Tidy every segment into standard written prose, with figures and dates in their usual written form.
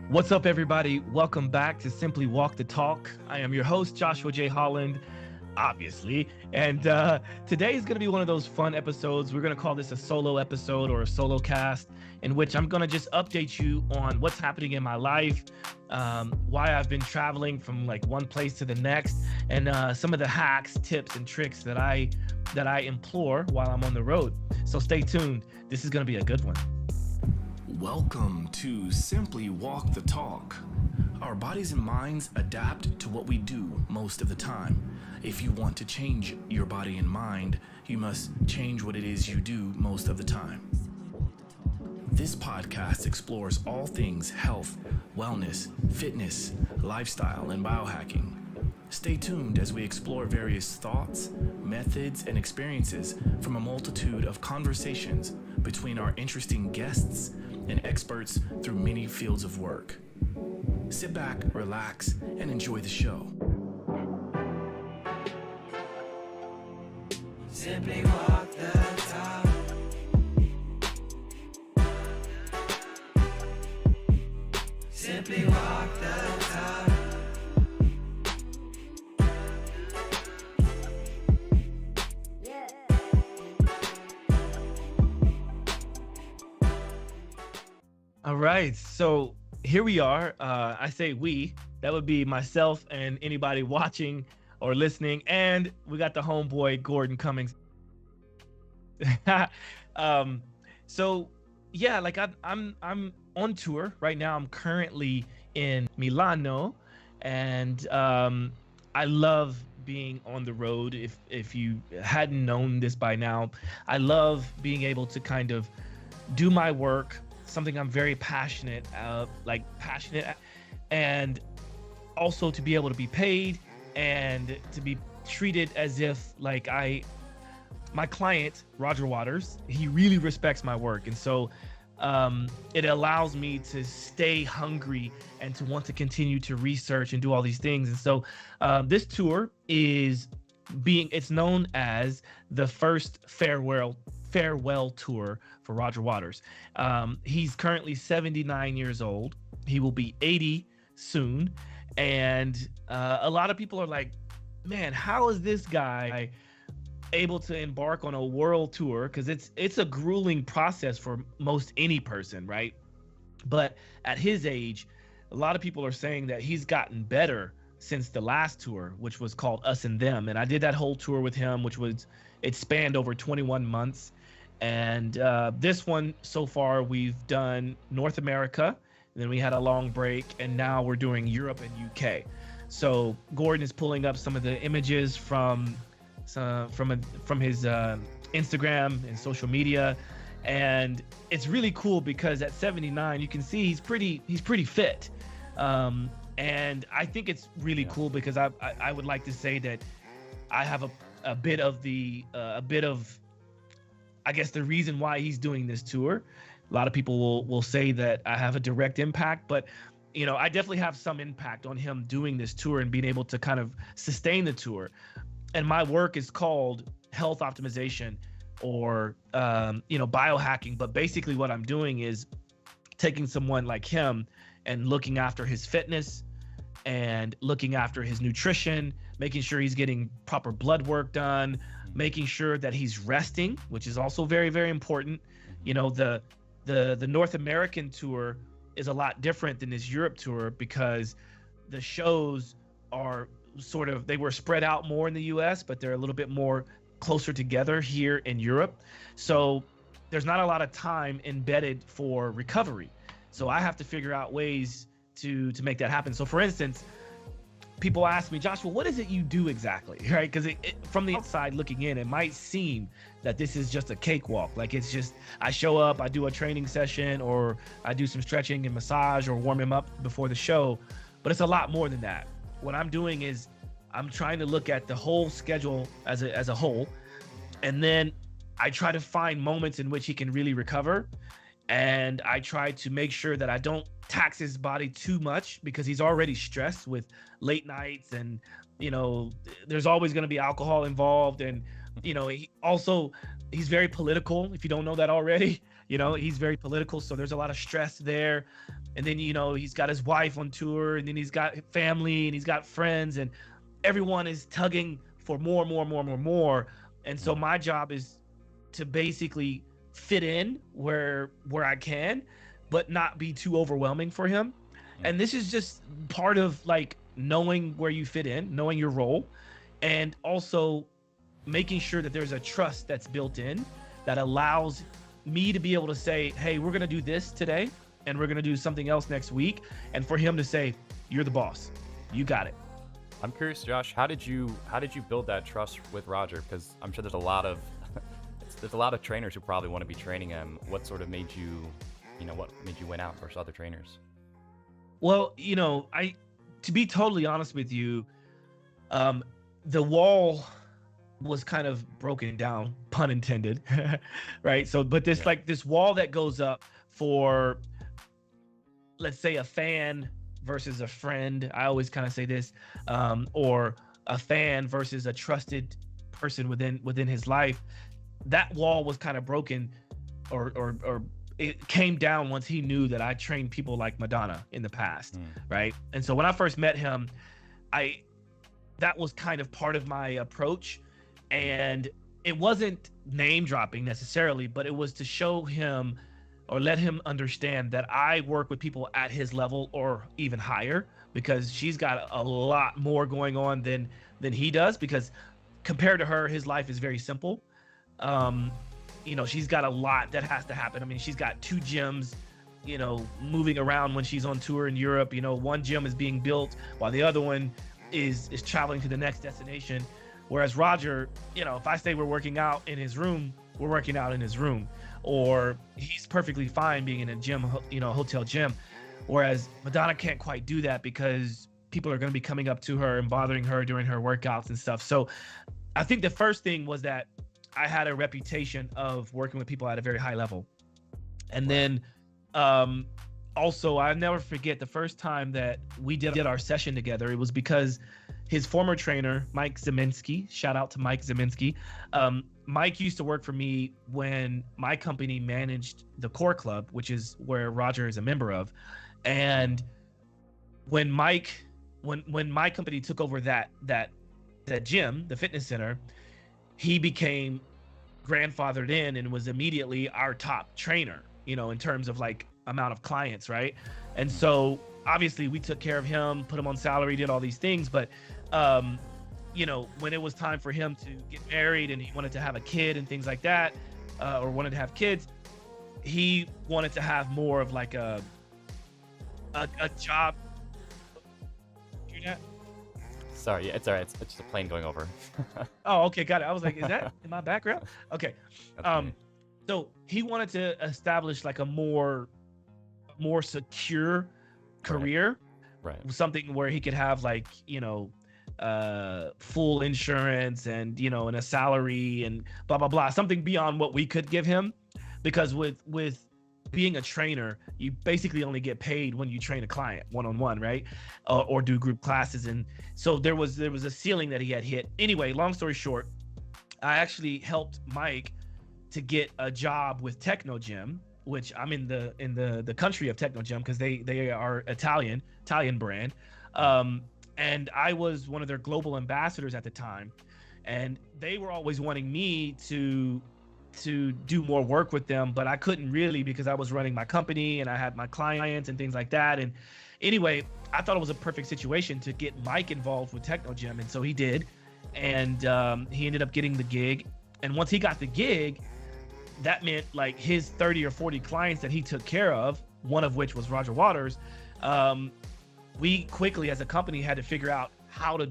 What's up, everybody? Welcome back to Simply Walk the Talk. I am your host, Joshua J. Holland, obviously. And today is going to be one of those fun episodes. We're going to call this a solo episode or a solo cast, in which I'm going to just update you on what's happening in my life, why I've been traveling from like one place to the next, and some of the hacks, tips, and tricks that I implore while I'm on the road. So stay tuned. This is going to be a good one. Welcome to Simply Walk the Talk. Our bodies and minds adapt to what we do most of the time. If you want to change your body and mind, you must change what it is you do most of the time. This podcast explores all things health, wellness, fitness, lifestyle, and biohacking. Stay tuned as we explore various thoughts, methods, and experiences from a multitude of conversations between our interesting guests and experts through many fields of work. Sit back, relax, and enjoy the show. Simply walk the talk. Simply walk the talk. All right, so here we are. I say we, that would be myself and anybody watching or listening, and we got the homeboy Gordon Cummings. So yeah, like I'm on tour right now. I'm currently in Milano, and I love being on the road. If you hadn't known this by now, I love being able to kind of do my work, something I'm very passionate, and also to be able to be paid and to be treated as if like my client, Roger Waters, he really respects my work. And so it allows me to stay hungry and to want to continue to research and do all these things. And so this tour it's known as the first farewell tour for Roger Waters. He's currently 79 years old. He will be 80 soon. And a lot of people are like, man, how is this guy able to embark on a world tour? Because it's a grueling process for most any person, right? But at his age, a lot of people are saying that he's gotten better since the last tour, which was called Us and Them. And I did that whole tour with him, it spanned over 21 months. And this one so far, we've done North America, and then we had a long break, and now we're doing Europe and UK. So Gordon is pulling up some of the images from his Instagram and social media, and it's really cool because at 79, you can see he's pretty fit, and I think it's really cool because I would like to say that I have a bit of I guess the reason why he's doing this tour. A lot of people will say that I have a direct impact, but I definitely have some impact on him doing this tour and being able to kind of sustain the tour. And my work is called health optimization or biohacking. But basically what I'm doing is taking someone like him and looking after his fitness and looking after his nutrition, making sure he's getting proper blood work done, making sure that he's resting, which is also very, very important. The North American tour is a lot different than this Europe tour because the shows are they were spread out more in the US, but they're a little bit more closer together here in Europe. So there's not a lot of time embedded for recovery. So I have to figure out ways to make that happen. So for instance, people ask me, Joshua, what is it you do exactly, right? Because from the outside looking in, it might seem that this is just a cakewalk. Like it's just, I show up, I do a training session, or I do some stretching and massage or warm him up before the show. But it's a lot more than that. What I'm doing is I'm trying to look at the whole schedule as a whole. And then I try to find moments in which he can really recover. And I try to make sure that I don't tax his body too much because he's already stressed with late nights and, there's always going to be alcohol involved. And, he's very political. If you don't know that already, He's very political, so there's a lot of stress there. And then, he's got his wife on tour, and then he's got family, and he's got friends, and everyone is tugging for more. And so my job is to basically fit in where I can, but not be too overwhelming for him. And this is just part of like knowing where you fit in, knowing your role, and also making sure that there's a trust that's built in that allows me to be able to say, hey, we're going to do this today, and we're going to do something else next week. And for him to say, you're the boss, you got it. I'm curious, Josh, how did you build that trust with Roger? Because I'm sure there's a lot of trainers who probably want to be training him. What sort of made you win out versus other trainers? Well, to be totally honest with you, the wall was kind of broken down, pun intended, right? So, but this wall that goes up for, let's say, a fan versus a friend. I always kind of say this, or a fan versus a trusted person within his life. That wall was kind of broken, or it came down once he knew that I trained people like Madonna in the past, right? And so when I first met him, that was kind of part of my approach, and it wasn't name dropping necessarily, but it was to show him or let him understand that I work with people at his level or even higher, because she's got a lot more going on than he does, because compared to her, his life is very simple. She's got a lot that has to happen. I mean, she's got 2 gyms, moving around when she's on tour in Europe. One gym is being built while the other one is traveling to the next destination. Whereas Roger, if I say we're working out in his room, we're working out in his room, or he's perfectly fine being in a gym, hotel gym. Whereas Madonna can't quite do that because people are going to be coming up to her and bothering her during her workouts and stuff. So I think the first thing was that I had a reputation of working with people at a very high level. And then also, I'll never forget the first time that we did our session together. It was because his former trainer, Mike Zeminski, shout out to Mike Zeminski. Mike used to work for me when my company managed the Core Club, which is where Roger is a member of. And when my company took over that gym, the fitness center, he became grandfathered in and was immediately our top trainer, in terms of like amount of clients, right? And so obviously we took care of him, put him on salary, did all these things. But when it was time for him to get married and he wanted to have a kid and things like that, or wanted to have kids, he wanted to have more of like a job. Do that? Sorry, yeah, it's all right. It's just a plane going over. Oh, okay, got it. I was like, is that in my background? Okay. So he wanted to establish like a more secure career, right? Something where he could have like, full insurance and, and a salary and blah, blah, blah, something beyond what we could give him. Because with being a trainer, you basically only get paid when you train a client one-on-one, right? Or do group classes. And so there was a ceiling that he had hit. Anyway, long story short, I actually helped Mike to get a job with Techno Gym, which I'm in the country of Techno Gym because they are Italian brand. And I was one of their global ambassadors at the time. And they were always wanting me to do more work with them, but I couldn't really because I was running my company and I had my clients and things like that. And anyway, I thought it was a perfect situation to get Mike involved with Techno Gym, and so he did. And he ended up getting the gig. And once he got the gig, that meant like his 30 or 40 clients that he took care of, one of which was Roger Waters. We quickly as a company had to figure out how to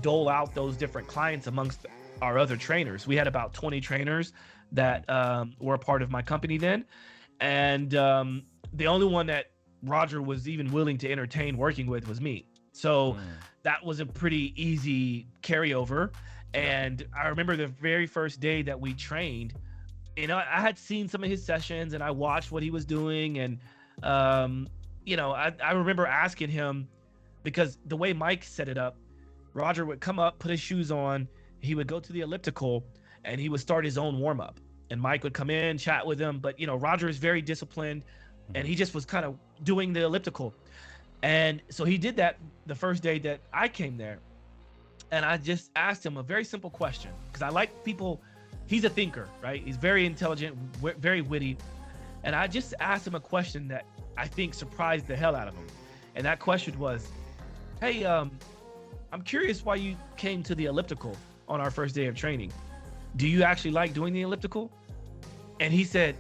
dole out those different clients amongst our other trainers. We had about 20 trainers that were a part of my company then. And the only one that Roger was even willing to entertain working with was me. So that was a pretty easy carryover. And I remember the very first day that we trained, I had seen some of his sessions and I watched what he was doing. And, I remember asking him, because the way Mike set it up, Roger would come up, put his shoes on, he would go to the elliptical and he would start his own warm up. and Mike would come in, chat with him. But, you know, Roger is very disciplined, and he just was kind of doing the elliptical. And so he did that the first day that I came there. And I just asked him a very simple question, because I like people. He's a thinker, right? He's very intelligent, very witty. And I just asked him a question that I think surprised the hell out of him. And that question was, hey, I'm curious why you came to the elliptical on our first day of training. Do you actually like doing the elliptical? And he said,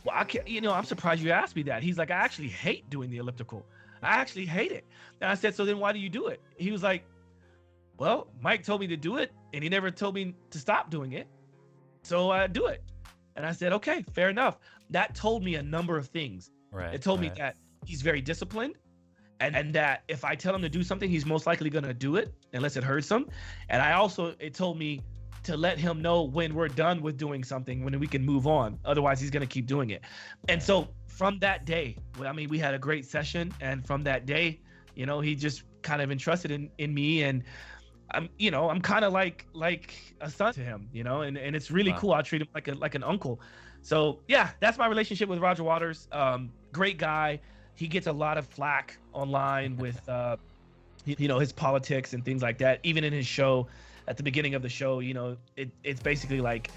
well, I can't, you know, I'm surprised you asked me that. He's like, I actually hate doing the elliptical. I actually hate it. And I said, so then why do you do it? He was like, well, Mike told me to do it, and he never told me to stop doing it. So I do it. And I said, okay, fair enough. That told me a number of things. Right. It told me that he's very disciplined, and that if I tell him to do something, he's most likely going to do it unless it hurts him. And it told me to let him know when we're done with doing something, when we can move on. Otherwise, he's going to keep doing it. And so from that day, I mean, we had a great session. And from that day, you know, he just kind of entrusted in me, and I'm kind of like a son to him, you know, and it's really cool. I treat him like an uncle. So yeah, that's my relationship with Roger Waters. Great guy. He gets a lot of flack online with, you know, his politics and things like that. Even in his show, at the beginning of the show, you know, it's basically like,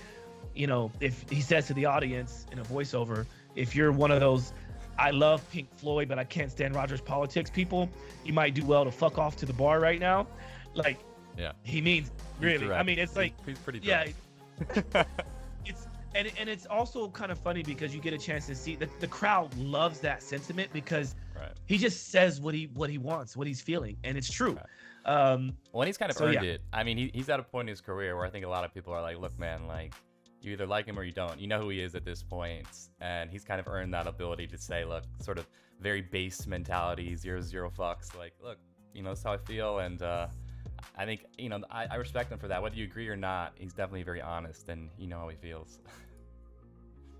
you know, if he says to the audience in a voiceover, if you're one of those, I love Pink Floyd, but I can't stand Roger's politics people, you might do well to fuck off to the bar right now. Like, yeah, he means really. I mean, it's like, he's pretty direct. Yeah, it's also kind of funny because you get a chance to see the crowd loves that sentiment, because he just says what he wants, what he's feeling, and it's true. Well, and he's kind of earned it. I mean, he's at a point in his career where I think a lot of people are like, look, man, like, you either like him or you don't. You know who he is at this point, and he's kind of earned that ability to say, look, sort of very base mentality, 0 fucks. Like, look, you know, that's how I feel, and I think, you know, I respect him for that. Whether you agree or not, he's definitely very honest, and you know how he feels.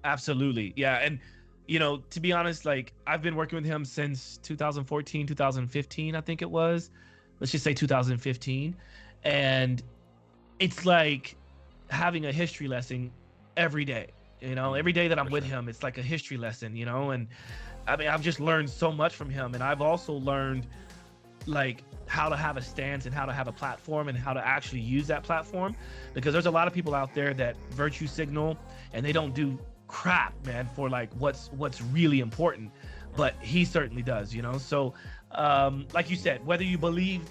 Absolutely. Yeah. And, you know, to be honest, like, I've been working with him since 2014, 2015, I think it was. Let's just say 2015. And it's like having a history lesson every day. You know, every day that I'm with him, it's like a history lesson, you know? And I mean, I've just learned so much from him. And I've also learned, like, how to have a stance and how to have a platform and how to actually use that platform, because there's a lot of people out there that virtue signal and they don't do crap, man, for like what's really important, but he certainly does, you know? So like you said, whether you believe,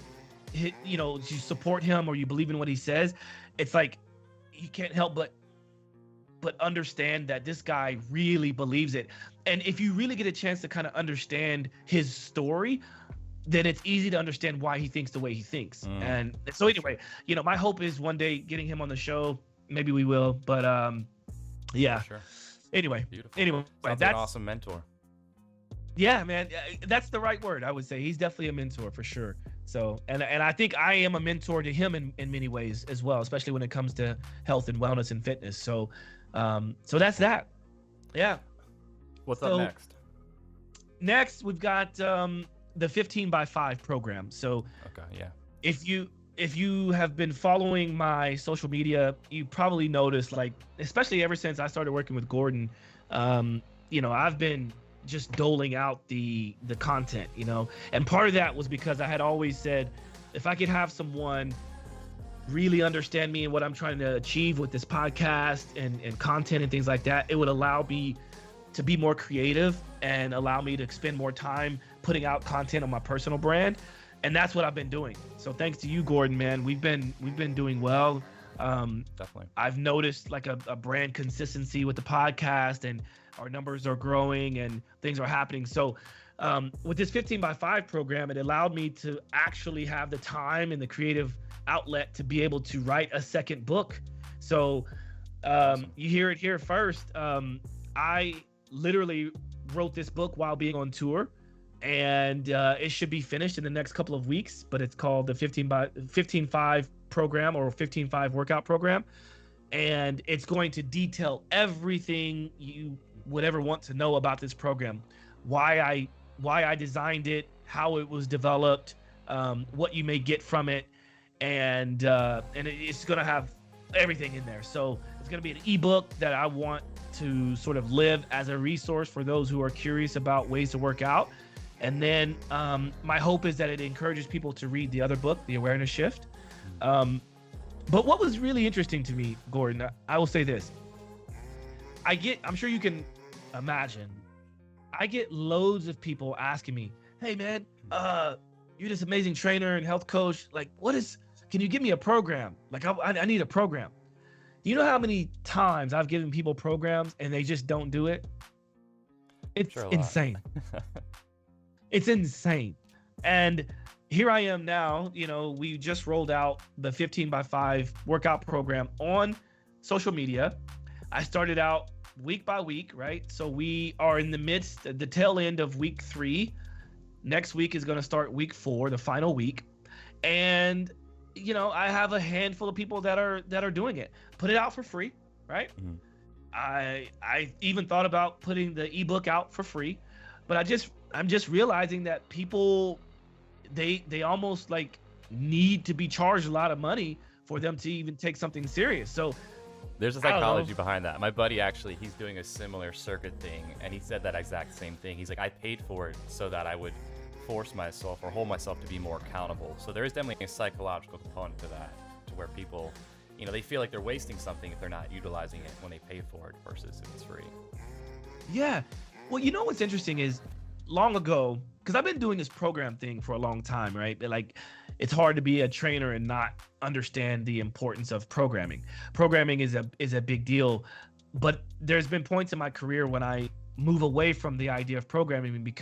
you know, you support him or you believe in what he says, it's like you can't help but understand that this guy really believes it. And if you really get a chance to kind of understand his story, then it's easy to understand why he thinks the way he thinks. And so anyway, you know, my hope is one day getting him on the show. Maybe we will, but yeah. Sure. Anyway, Beautiful. Sounds like an awesome mentor. Yeah, man, that's the right word. I would say he's definitely a mentor for sure. So, and I think I am a mentor to him in many ways as well, especially when it comes to health and wellness and fitness. So, so that's that. Yeah. What's up next? Next, we've got the 15x5 program. So okay, yeah. If you have been following my social media, you probably noticed, like, especially ever since I started working with Gordon, you know, I've been just doling out the content, you know, and part of that was because I had always said, if I could have someone really understand me and what I'm trying to achieve with this podcast and content and things like that, it would allow me to be more creative and allow me to spend more time putting out content on my personal brand. And that's what I've been doing. So thanks to you, Gordon, man, we've been doing well. Definitely. I've noticed like a brand consistency with the podcast, and our numbers are growing and things are happening. So with this 15x5 program, it allowed me to actually have the time and the creative outlet to be able to write a second book. So awesome. You hear it here first. I literally wrote this book while being on tour, and it should be finished in the next couple of weeks, but it's called the 15x5 program, or 15x5 workout program. And it's going to detail everything you would ever want to know about this program, why I designed it, how it was developed, what you may get from it. And it's going to have everything in there. So it's going to be an ebook that I want to sort of live as a resource for those who are curious about ways to work out. And then my hope is that it encourages people to read the other book, The Awareness Shift. But what was really interesting to me, Gordon, I will say this. I'm sure you can imagine, I get loads of people asking me, hey man, you're this amazing trainer and health coach. Like, can you give me a program? Like, I need a program. You know how many times I've given people programs and they just don't do it? It's insane. It's insane. And here I am now, we just rolled out the 15x5 workout program on social media. I started out week by week, right? So we are in the tail end of week 3. Next week is going to start week 4, the final week. And, I have a handful of people that are doing it. Put it out for free, right? Mm-hmm. I even thought about putting the ebook out for free, but I'm just realizing that people, they almost like need to be charged a lot of money for them to even take something serious. So there's a psychology behind that. My buddy, actually, he's doing a similar circuit thing, and he said that exact same thing. He's like, I paid for it so that I would force myself or hold myself to be more accountable. So there is definitely a psychological component to that, to where people, they feel like they're wasting something if they're not utilizing it when they pay for it versus if it's free. Yeah. Well, what's interesting is long ago, because I've been doing this program thing for a long time, right? But like, it's hard to be a trainer and not understand the importance of programming. Programming is a big deal, but there's been points in my career when I move away from the idea of programming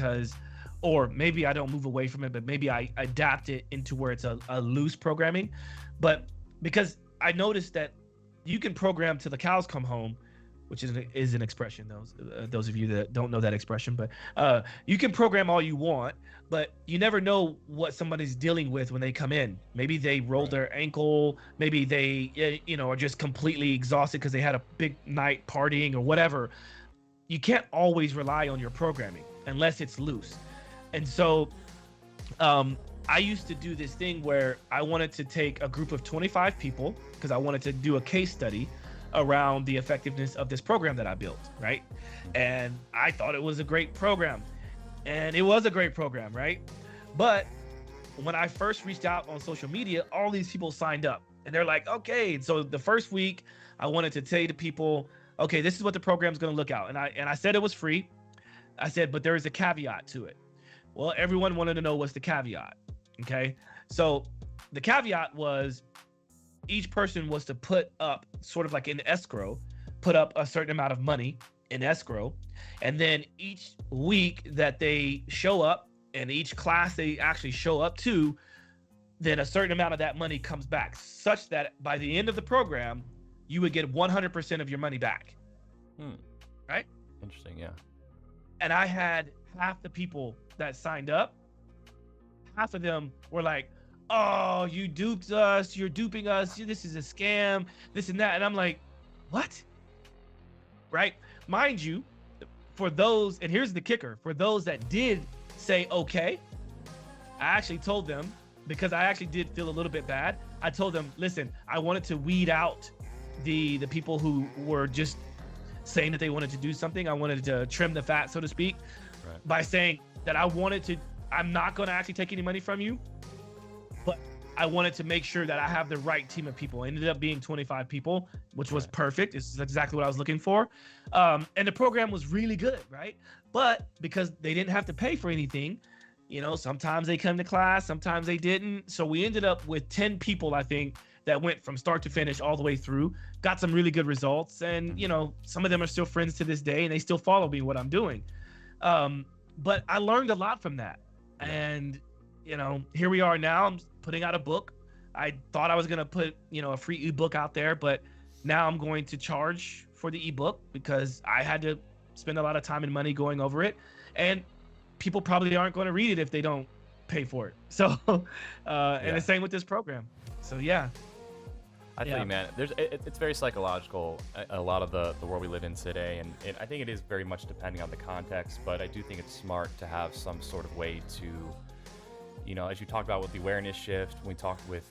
or maybe I don't move away from it, but maybe I adapt it into where it's a loose programming. But because I noticed that you can program till the cows come home, which is an expression, those of you that don't know that expression, but you can program all you want, but you never know what somebody's dealing with when they come in. Maybe they rolled their ankle, maybe they are just completely exhausted because they had a big night partying or whatever. You can't always rely on your programming unless it's loose. And so I used to do this thing where I wanted to take a group of 25 people because I wanted to do a case study around the effectiveness of this program that I built, right? And I thought it was a great program, and it was a great program, right? But when I first reached out on social media, all these people signed up, and they're like, okay. So the first week, I wanted to say to people, okay, this is what the program's going to look out, and I said it was free. I said, but there is a caveat to it. Well, everyone wanted to know what's the caveat. Okay, so the caveat was each person was to put up sort of like in escrow, put up a certain amount of money in escrow. And then each week that they show up and each class they actually show up to, then a certain amount of that money comes back such that by the end of the program, you would get 100% of your money back. Right? Interesting. Yeah. And I had half the people that signed up, half of them were like, oh, you duped us, you're duping us, this is a scam, this and that. And I'm like, what? Right? Mind you, for those, and here's the kicker, for those that did say okay, I actually told them, because I actually did feel a little bit bad, I told them, listen, I wanted to weed out the people who were just saying that they wanted to do something. I wanted to trim the fat, so to speak, right, by saying that I'm not going to actually take any money from you, but I wanted to make sure that I have the right team of people. It ended up being 25 people, which was perfect. It's exactly what I was looking for. And the program was really good, right? But because they didn't have to pay for anything, sometimes they come to class, sometimes they didn't. So we ended up with 10 people, I think, that went from start to finish all the way through, got some really good results. And, some of them are still friends to this day and they still follow me what I'm doing. But I learned a lot from that. And, here we are now. I'm putting out a book. I thought I was going to put, a free ebook out there, but now I'm going to charge for the ebook because I had to spend a lot of time and money going over it. And people probably aren't going to read it if they don't pay for it. So, and the same with this program. So, yeah. I think, man, it's very psychological, a lot of the world we live in today. And I think it is very much depending on the context, but I do think it's smart to have some sort of way to, as you talked about with the awareness shift, we talked with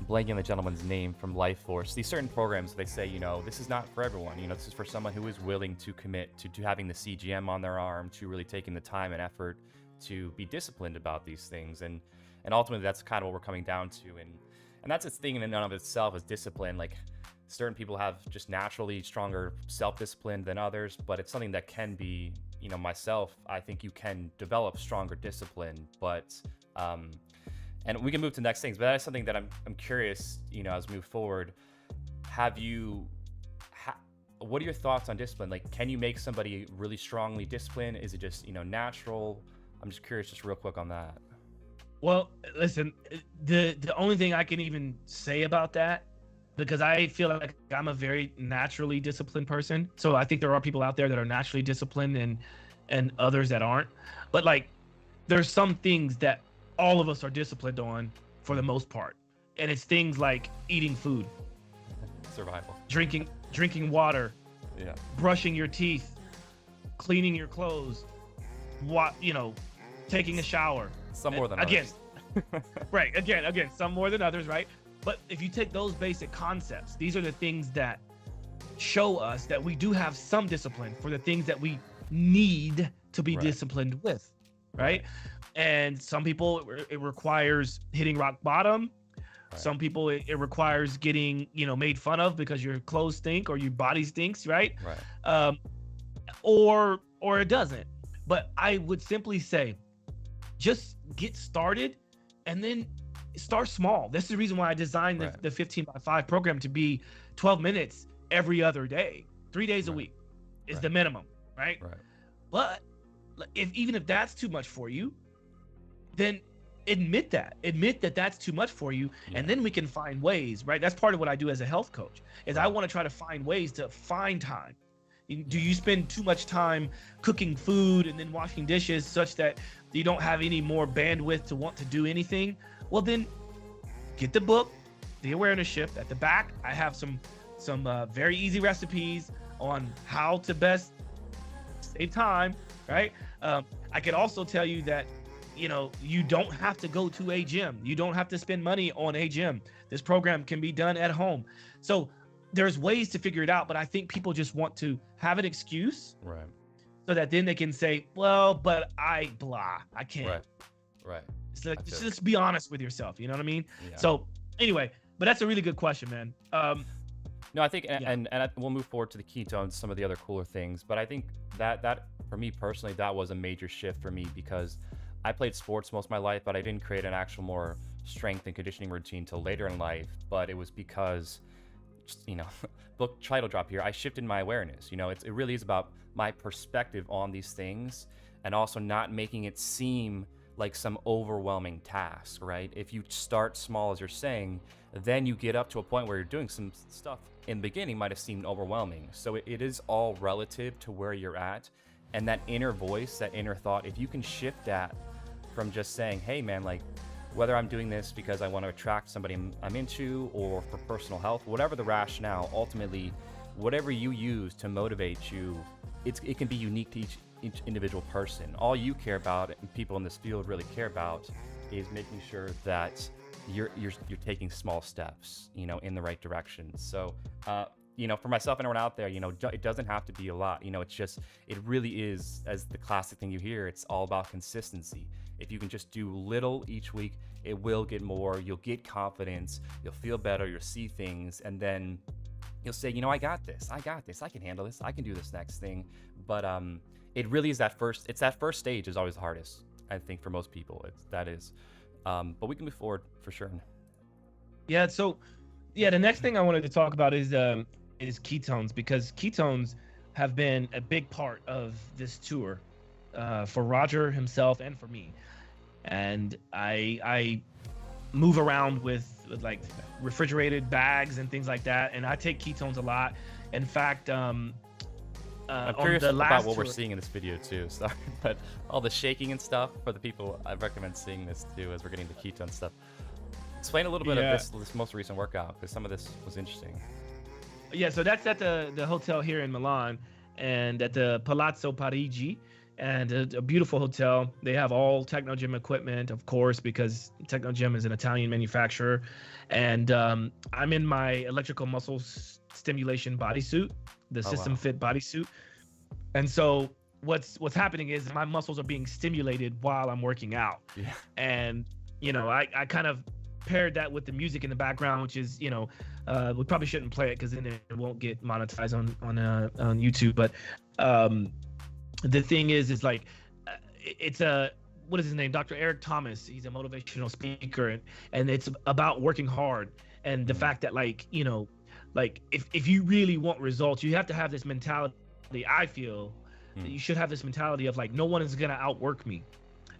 blanking on the gentleman's name from LifeForce. These certain programs, they say, this is not for everyone. This is for someone who is willing to commit to having the CGM on their arm, to really taking the time and effort to be disciplined about these things. And ultimately, that's kind of what we're coming down to. And that's its thing in and of itself, is discipline. Like, certain people have just naturally stronger self-discipline than others, but it's something that can be, myself, I think you can develop stronger discipline, but, and we can move to next things, but that is something that I'm curious, as we move forward. What are your thoughts on discipline? Like, can you make somebody really strongly disciplined? Is it just, natural? I'm just curious, just real quick on that. Well, listen, the only thing I can even say about that, because I feel like I'm a very naturally disciplined person. So I think there are people out there that are naturally disciplined and others that aren't. But like, there's some things that all of us are disciplined on for the most part. And it's things like eating food, survival, drinking water, brushing your teeth, cleaning your clothes, taking a shower. Some more than others. Right. Again, some more than others, right? But if you take those basic concepts, these are the things that show us that we do have some discipline for the things that we need to be disciplined with, right? And some people, it requires hitting rock bottom. Right. Some people, it requires getting, made fun of because your clothes stink or your body stinks, right? Or it doesn't. But I would simply say, just get started and then start small. This is the reason why I designed the 15x5 program to be 12 minutes every other day. 3 days a week is the minimum, right? But even if that's too much for you, then admit that that's too much for you, and then we can find ways, right? That's part of what I do as a health coach, is I want to try to find ways to find time. Do you spend too much time cooking food and then washing dishes such that you don't have any more bandwidth to want to do anything? Well, then get the book, The Awareness Shift. At the back, I have some very easy recipes on how to best save time, right? I could also tell you that, you don't have to go to a gym. You don't have to spend money on a gym. This program can be done at home. So there's ways to figure it out, but I think people just want to have an excuse, so that then they can say, well, but I can't. Right. So just be honest with yourself. You know what I mean? Yeah. So anyway, but that's a really good question, man. No, I think, and we'll move forward to the ketones, some of the other cooler things, but I think that for me personally, that was a major shift for me, because I played sports most of my life, but I didn't create an actual more strength and conditioning routine till later in life. But it was because, book title drop here, I shifted my awareness. It really is about my perspective on these things, and also not making it seem like some overwhelming task, right? If you start small, as you're saying, then you get up to a point where you're doing some stuff in the beginning might have seemed overwhelming. So it is all relative to where you're at, and that inner voice, that inner thought, if you can shift that from just saying, hey man, like, whether I'm doing this because I want to attract somebody I'm into, or for personal health, whatever the rationale, ultimately, whatever you use to motivate you, it can be unique to each individual person. All you care about, and people in this field really care about, is making sure that you're taking small steps, in the right direction. So, for myself and everyone out there, it doesn't have to be a lot. It really is, as the classic thing you hear, it's all about consistency. If you can just do little each week, it will get more. You'll get confidence. You'll feel better. You'll see things, and then you'll say, I got this. I can handle this. I can do this next thing. But it really is that first stage is always the hardest, I think, for most people. But we can move forward for sure. Yeah. So, the next thing I wanted to talk about is ketones, because ketones have been a big part of this tour for Roger himself and for me. And I move around with like refrigerated bags and things like that, and I take ketones a lot. In fact, I'm curious about what we're seeing in this video too. Sorry, but all the shaking and stuff, for the people, I recommend seeing this too as we're getting the ketone stuff. Explain a little bit of this most recent workout, because some of this was interesting. Yeah, so that's at the hotel here in Milan, and at the Palazzo Parigi. and a beautiful hotel. They have all Techno Gym equipment, of course, because Techno Gym is an Italian manufacturer. And I'm in my electrical muscle stimulation bodysuit, the System Fit bodysuit. And so what's happening is my muscles are being stimulated while I'm working out. Yeah. And, you know, I kind of paired that with the music in the background, which is, you know, we probably shouldn't play it because then it won't get monetized on YouTube. But the thing is like, it's what is his name? Dr. Eric Thomas. He's a motivational speaker, and it's about working hard and the fact that, like, you know, like if you really want results, you have to have this mentality. I feel that you should have this mentality of like, no one is gonna outwork me.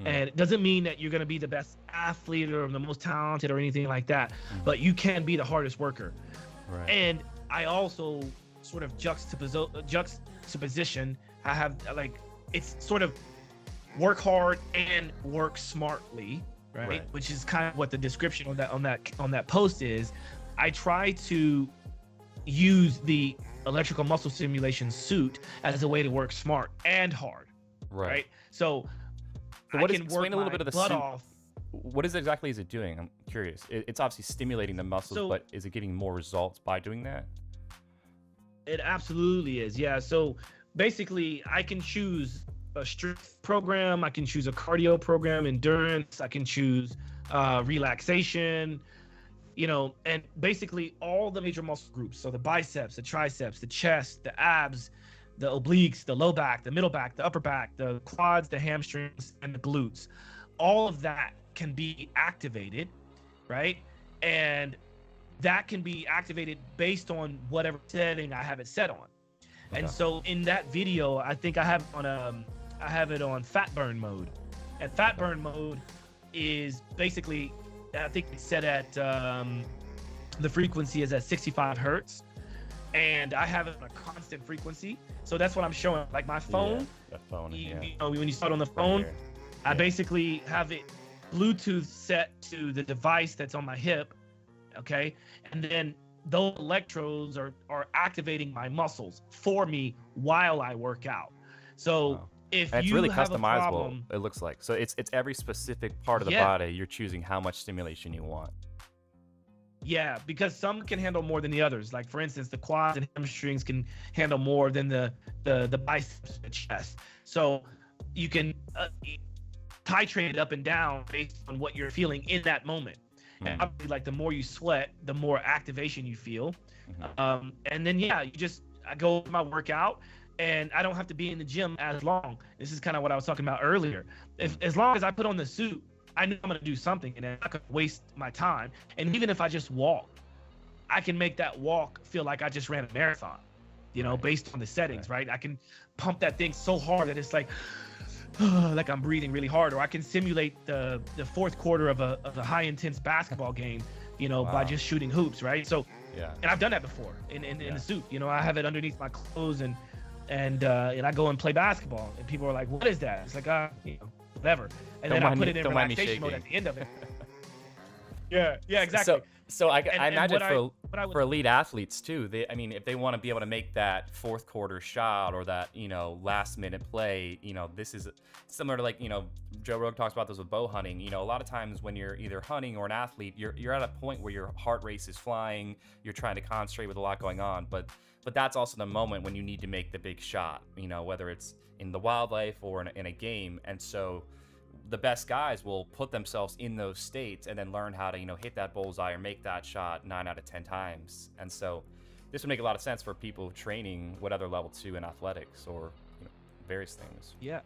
And it doesn't mean that you're gonna be the best athlete or the most talented or anything like that, but you can be the hardest worker. Right. And I also sort of juxtaposition. I have like, it's sort of work hard and work smartly, right? Which is kind of what the description on that post is. I try to use the electrical muscle stimulation suit as a way to work smart and hard, right? So what I is, can explain work a little my bit of the butt suit. off. What exactly is it doing? I'm curious. It's obviously stimulating the muscles, but is it getting more results by doing that? It absolutely is, yeah. So basically, I can choose a strength program, I can choose a cardio program, endurance, I can choose relaxation, you know, and basically all the major muscle groups. So the biceps, the triceps, the chest, the abs, the obliques, the low back, the middle back, the upper back, the quads, the hamstrings, and the glutes. All of that can be activated, right? And that can be activated based on whatever setting I have it set on. Okay. And so in that video, I think I have it on fat burn mode. And fat burn mode is basically, I think it's set at the frequency is at 65 hertz, and I have it on a constant frequency. So that's what I'm showing. Like my phone, you know, when you start on the phone, I basically have it Bluetooth set to the device that's on my hip, okay? And then those electrodes are activating my muscles for me while I work out. So if and it's you really have customizable, a problem, it looks like. So it's every specific part of the body. You're choosing how much stimulation you want. Yeah, because some can handle more than the others. Like for instance, the quads and hamstrings can handle more than the biceps and the chest. So you can titrate it up and down based on what you're feeling in that moment. And obviously, like the more you sweat, the more activation you feel. And then I go to my workout, and I don't have to be in the gym as long. This is kind of what I was talking about earlier. As long as I put on the suit, I know I'm gonna do something, and I'm not gonna waste my time. And even if I just walk, I can make that walk feel like I just ran a marathon, you know, based on the settings, right? I can pump that thing so hard that it's like I'm breathing really hard, or I can simulate the fourth quarter of a high intense basketball game, you know, by just shooting hoops, right? So, and I've done that before in the suit. You know, I have it underneath my clothes, and I go and play basketball, and people are like, "What is that?" It's like, you know, whatever. And then I put it in relaxation mode at the end of it. Yeah, exactly. So I imagine for elite athletes too, I mean, if they want to be able to make that fourth quarter shot or that, you know, last minute play, you know, this is similar to, like, you know, Joe Rogan talks about this with bow hunting. You know, a lot of times when you're either hunting or an athlete, you're at a point where your heart race is flying, you're trying to concentrate with a lot going on, but that's also the moment when you need to make the big shot, you know, whether it's in the wildlife or in a game. And so the best guys will put themselves in those states and then learn how to, you know, hit that bullseye or make that shot 9 out of 10 times. And so this would make a lot of sense for people training whatever level 2 in athletics or, you know, various things. Yeah,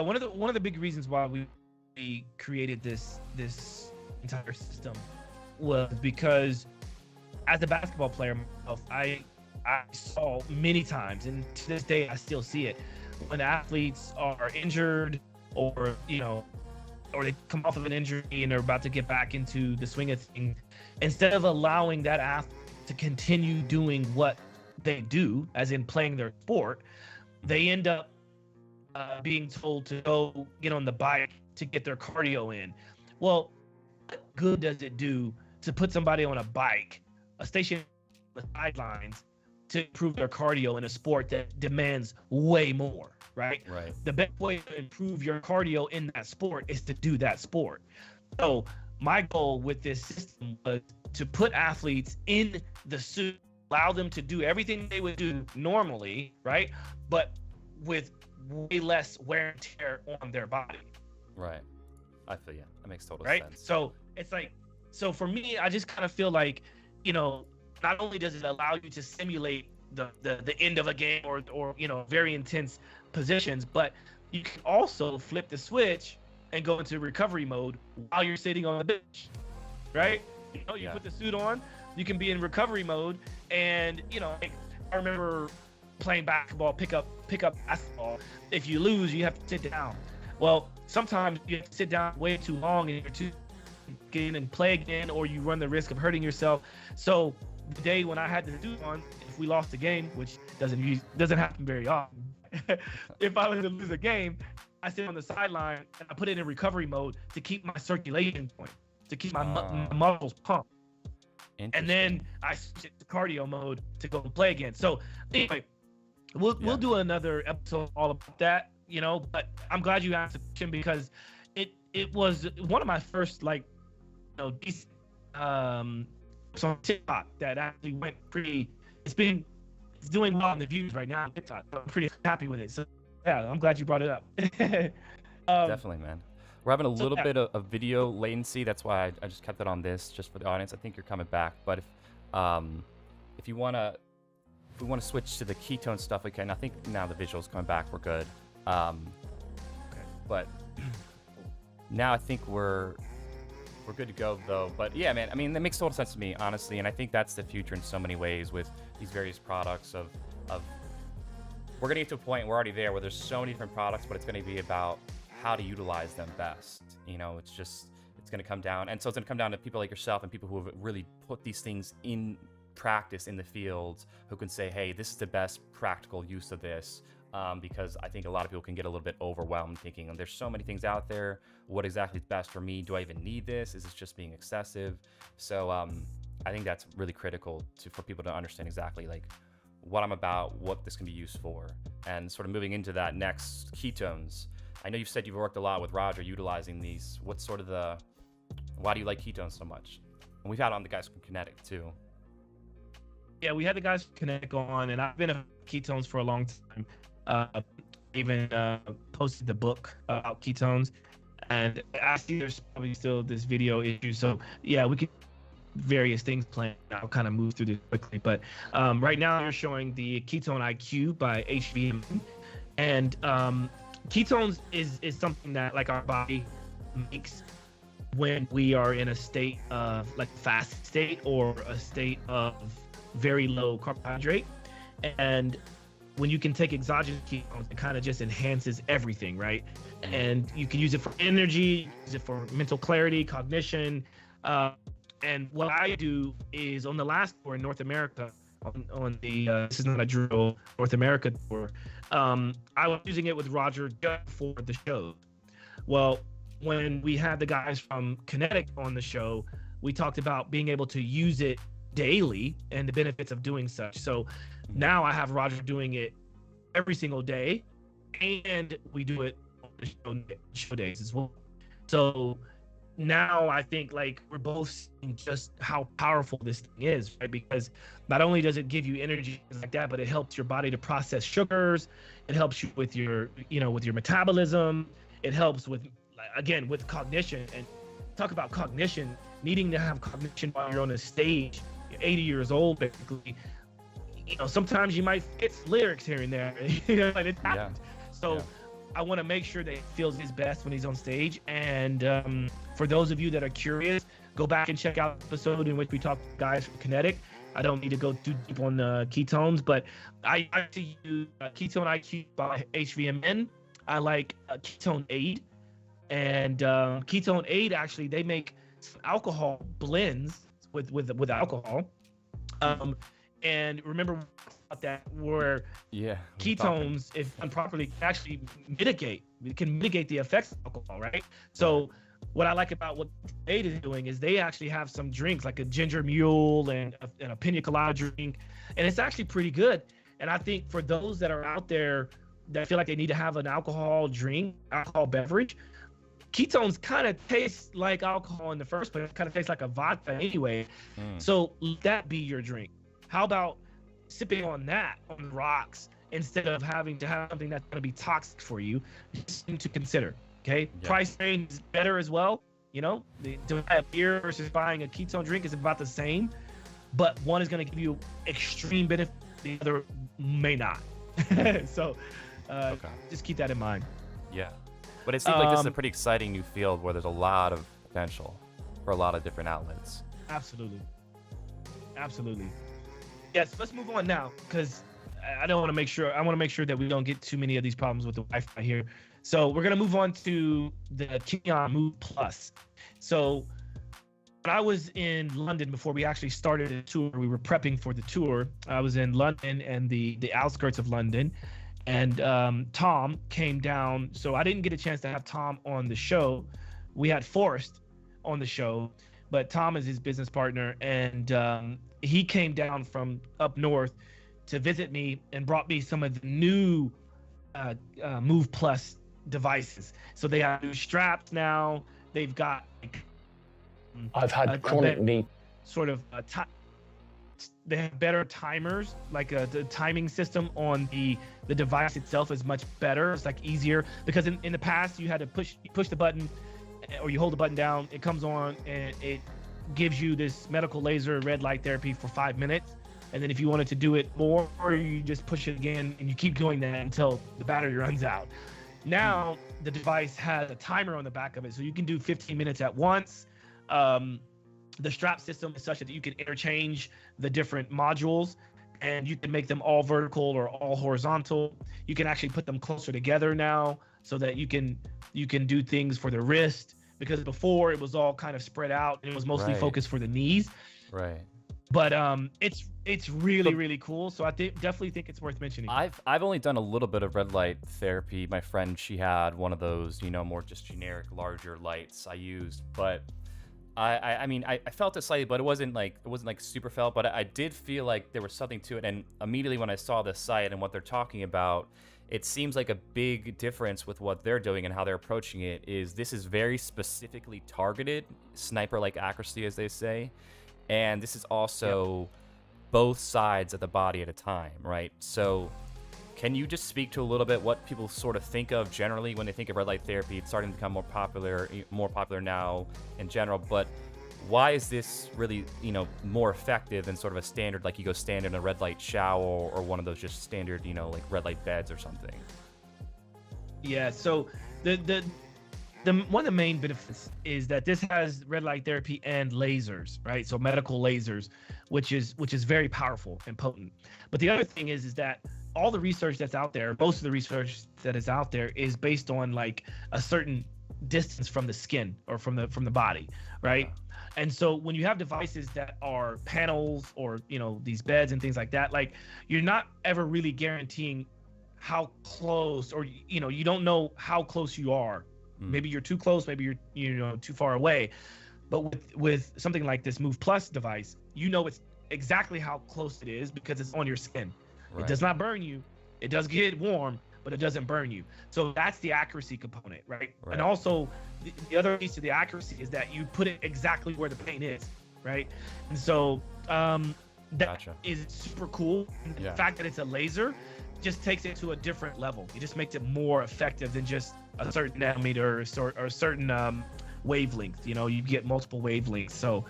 one of the big reasons why we created this entire system was because as a basketball player myself, I saw many times, and to this day I still see it, when athletes are injured, or, you know, or they come off of an injury and they're about to get back into the swing of things, instead of allowing that athlete to continue doing what they do, as in playing their sport, they end up being told to go get on the bike to get their cardio in. Well, what good does it do to put somebody on a bike, a station with sidelines, to improve their cardio in a sport that demands way more, right? Right. The best way to improve your cardio in that sport is to do that sport. So my goal with this system was to put athletes in the suit, allow them to do everything they would do normally, right? But with way less wear and tear on their body. Right. I feel you. That makes total Right. sense. So it's like, so for me, I just kind of feel like, you know, not only does it allow you to simulate the end of a game or you know, very intense positions, but you can also flip the switch and go into recovery mode while you're sitting on the bench, right? You know, you put the suit on, you can be in recovery mode, and you know, like, I remember playing basketball, pick up basketball. If you lose, you have to sit down. Well, sometimes you have to sit down way too long and you're too get in and play again, or you run the risk of hurting yourself. So the day when I had to do one, if we lost a game, which doesn't happen very often, if I was to lose a game, I sit on the sideline and I put it in recovery mode to keep my circulation going, to keep my muscles pumped. And then I switch it to cardio mode to go and play again. So anyway, we'll do another episode all about that, you know. But I'm glad you asked the question, because it was one of my first, like, you know, decent on TikTok that actually went pretty. It's doing well in the views right now on TikTok. So I'm pretty happy with it. So yeah, I'm glad you brought it up. Definitely, man. We're having a little bit of video latency. That's why I just kept it on this, just for the audience. I think you're coming back, but if we want to switch to the ketone stuff, we can. I think now the visuals coming back, we're good. But now I think we're good to go, though. But yeah, man, I mean, that makes total sense to me, honestly, and I think that's the future in so many ways with these various products of we're gonna get to a point, we're already there, where there's so many different products, but it's gonna be about how to utilize them best. You know, it's gonna come down, and so it's gonna come down to people like yourself and people who have really put these things in practice in the field, who can say, hey, this is the best practical use of this. Because I think a lot of people can get a little bit overwhelmed thinking, there's so many things out there. What exactly is best for me? Do I even need this? Is this just being excessive? So I think that's really critical for people to understand exactly like what I'm about, what this can be used for, and sort of moving into that next, ketones. I know you said you've worked a lot with Roger utilizing these. What's sort of why do you like ketones so much? And we've had on the guys from Kenetik too. Yeah, we had the guys from Kenetik on, and I've been a ketones for a long time. Even posted the book about ketones, and I see there's probably still this video issue. So yeah, we could various things planned. I'll kind of move through this quickly, but right now you're showing the KetoneIQ by HVM, and ketones is something that like our body makes when we are in a state of like fast state or a state of very low carbohydrate. And when you can take exogenous ketones, it kind of just enhances everything, right? And you can use it for energy, use it for mental clarity, cognition. And what I do is on the last tour in North America, on the This Is Not a Drill North America tour, I was using it with Roger just for the show. Well, when we had the guys from Kenetik on the show, we talked about being able to use it daily and the benefits of doing such. So now I have Roger doing it every single day, and we do it on the show days as well. So now I think like we're both seeing just how powerful this thing is, right? Because not only does it give you energy like that, but it helps your body to process sugars. It helps you with your, with your metabolism. It helps with, again, with cognition. And talk about cognition, needing to have cognition while you're on a stage, you're 80 years old, basically. Sometimes you might forget lyrics here and there, and it happens. So I want to make sure that he feels his best when he's on stage. And for those of you that are curious, go back and check out the episode in which we talked to guys from Kenetik. I don't need to go too deep on ketones, but I like to use KetoneIQ by HVMN. I like Ketone Aid. And Ketone Aid, actually, they make some alcohol blends with alcohol. And remember about that, where ketones, if done properly, can actually mitigate the effects of alcohol, right? So what I like about what Aid is doing is they actually have some drinks like a ginger mule and a pina colada drink, and it's actually pretty good. And I think for those that are out there that feel like they need to have an alcohol beverage, ketones kind of taste like alcohol in the first place. It kind of tastes like a vodka anyway. So let that be your drink. How about sipping on that on the rocks instead of having to have something that's going to be toxic for you? Just something to consider. Okay, price range is better as well. You know, to buy a beer versus buying a ketone drink is about the same, but one is going to give you extreme benefit, the other may not. So just keep that in mind. Yeah. But it seems like this is a pretty exciting new field where there's a lot of potential for a lot of different outlets. Absolutely. Yes, let's move on now, because I want to make sure that we don't get too many of these problems with the Wi-Fi here. So we're going to move on to the Kineon Move Plus. So when I was in London before we actually started the tour, we were prepping for the tour. I was in London and the outskirts of London. And Tom came down, so I didn't get a chance to have Tom on the show. We had Forrest on the show, but Tom is his business partner, and he came down from up north to visit me and brought me some of the new Move Plus devices. So they have new straps now. They've got I've had chronic knee. Sort of they have better timers, like the timing system on the device itself is much better. It's like easier, because in the past you had to push the button, or you hold the button down, it comes on and it gives you this medical laser red light therapy for 5 minutes. And then if you wanted to do it more, or you just push it again and you keep doing that until the battery runs out. Now the device has a timer on the back of it, so you can do 15 minutes at once. The strap system is such that you can interchange the different modules, and you can make them all vertical or all horizontal. You can actually put them closer together now, so that you can do things for the wrist, because before it was all kind of spread out and it was mostly focused for the knees. Right. But it's really cool. So I definitely think it's worth mentioning. I've only done a little bit of red light therapy. My friend, she had one of those, more just generic larger lights I used, but I mean, I felt it slightly, but it wasn't like super felt, but I did feel like there was something to it. And immediately when I saw the site and what they're talking about, it seems like a big difference with what they're doing and how they're approaching it is this is very specifically targeted, sniper-like accuracy, as they say. And this is also both sides of the body at a time, right? So can you just speak to a little bit what people sort of think of generally when they think of red light therapy? It's starting to become more popular now in general, but why is this really, more effective than sort of a standard, like you go stand in a red light shower or one of those just standard, like red light beds or something? Yeah, so the one of the main benefits is that this has red light therapy and lasers, right? So medical lasers, which is very powerful and potent. But the other thing is that all the research that's out there, most of the research that is out there is based on like a certain distance from the skin or from the body, right? And so when you have devices that are panels or, these beds and things like that, like you're not ever really guaranteeing how close, or, you don't know how close you are. Maybe you're too close, maybe you're too far away. But with something like this Move Plus device, it's exactly how close it is because it's on your skin. Right. It does not burn you. It does get warm, but it doesn't burn you. So that's the accuracy component, right? And also the other piece of the accuracy is that you put it exactly where the pain is, right? And so that is super cool. And the fact that it's a laser just takes it to a different level. It just makes it more effective than just a certain nanometer or a certain wavelength. You get multiple wavelengths. So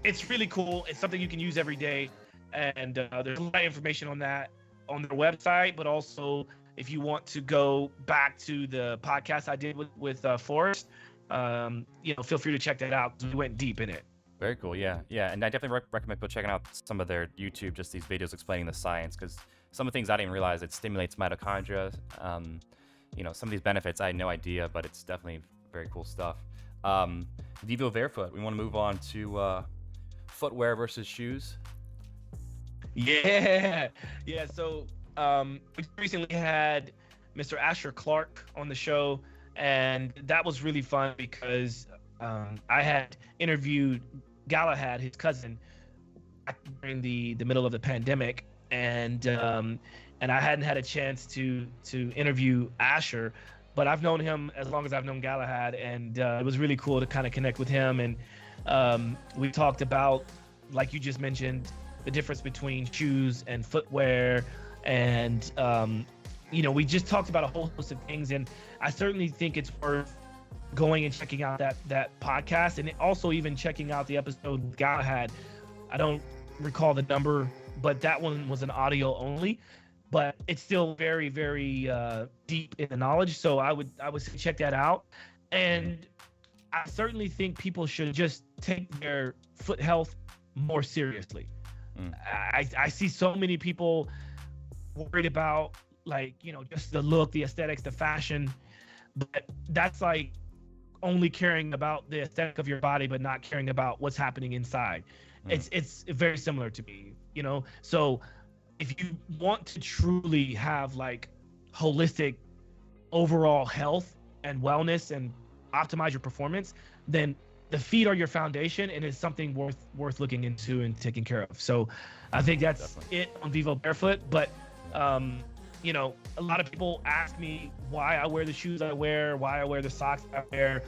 it's really cool. It's something you can use every day. And there's a lot of information on that on their website, but also if you want to go back to the podcast I did with Forrest, feel free to check that out. We went deep in it. Very cool. Yeah. And I definitely recommend people checking out some of their YouTube, just these videos explaining the science, because some of the things I didn't realize, it stimulates mitochondria. Some of these benefits I had no idea, but it's definitely very cool stuff. Vivo Barefoot, we want to move on to footwear versus shoes. Yeah. So we recently had Mr. Asher Clark on the show, and that was really fun because I had interviewed Galahad, his cousin, during the middle of the pandemic, and and I hadn't had a chance to interview Asher, but I've known him as long as I've known Galahad, and it was really cool to kind of connect with him. And we talked about, like you just mentioned, the difference between shoes and footwear, and we just talked about a whole host of things. And I certainly think it's worth going and checking out that podcast, and also even checking out the episode with Galahad. I don't recall the number, but that one was an audio only, but it's still very, very deep in the knowledge. So I would say check that out. And I certainly think people should just take their foot health more seriously. I see so many people worried about, like, just the look, the aesthetics, the fashion, but that's like only caring about the aesthetic of your body, but not caring about what's happening inside. It's very similar to me, So if you want to truly have like holistic overall health and wellness and optimize your performance, then the feet are your foundation, and it's something worth looking into and taking care of. So I think that's it on Vivo Barefoot. But a lot of people ask me why I wear the shoes I wear, why I wear the socks I wear.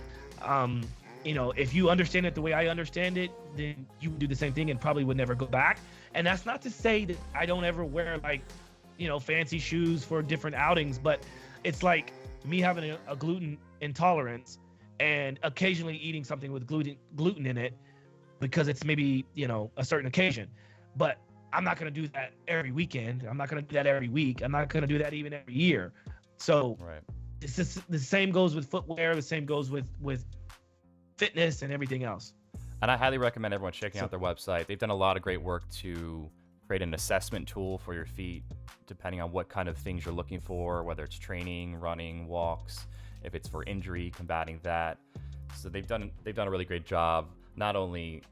If you understand it the way I understand it, then you would do the same thing and probably would never go back. And that's not to say that I don't ever wear fancy shoes for different outings, but it's like me having a gluten intolerance and occasionally eating something with gluten in it because it's maybe, a certain occasion. But I'm not going to do that every weekend. I'm not going to do that every week. I'm not going to do that even every year. So it's just, the same goes with footwear. The same goes with fitness and everything else. And I highly recommend everyone checking out their website. They've done a lot of great work to create an assessment tool for your feet, depending on what kind of things you're looking for, whether it's training, running, walks, if it's for injury, combating that. So they've done a really great job, not only,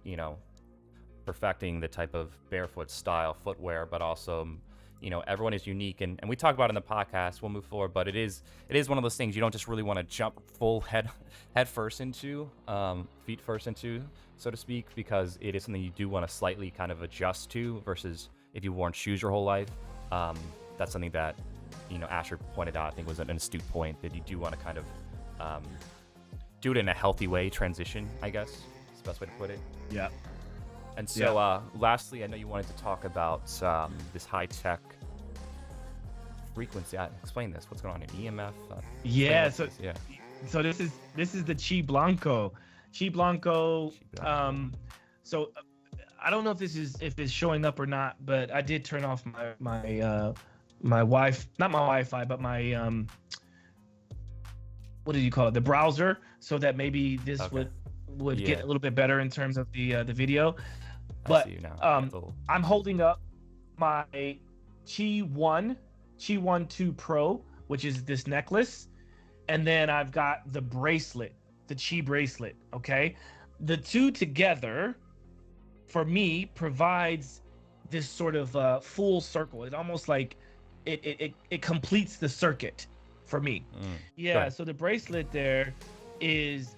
perfecting the type of barefoot style footwear, but also, everyone is unique. And we talk about it in the podcast, we'll move forward, but it is one of those things you don't just really want to jump full head first into, feet first into, so to speak, because it is something you do want to slightly kind of adjust to versus if you've worn shoes your whole life. That's something that, Asher pointed out, I think was an astute point, that you do want to kind of do it in a healthy way, transition, I guess is the best way to put it. Yeah. And so lastly, I know you wanted to talk about this high-tech frequency. Explain this. What's going on in EMF? So this is the Chi Blanco. Chi Blanco. So I don't know if it's showing up or not, but I did turn off my not my Wi-Fi, but my what do you call it? The browser, so that maybe this would get a little bit better in terms of the video. But I'm holding up my Chi 1 2 Pro, which is this necklace, and then I've got the bracelet, the Chi bracelet. Okay, the two together, for me, provides this sort of full circle. It's almost like it completes the circuit for me. So the bracelet there is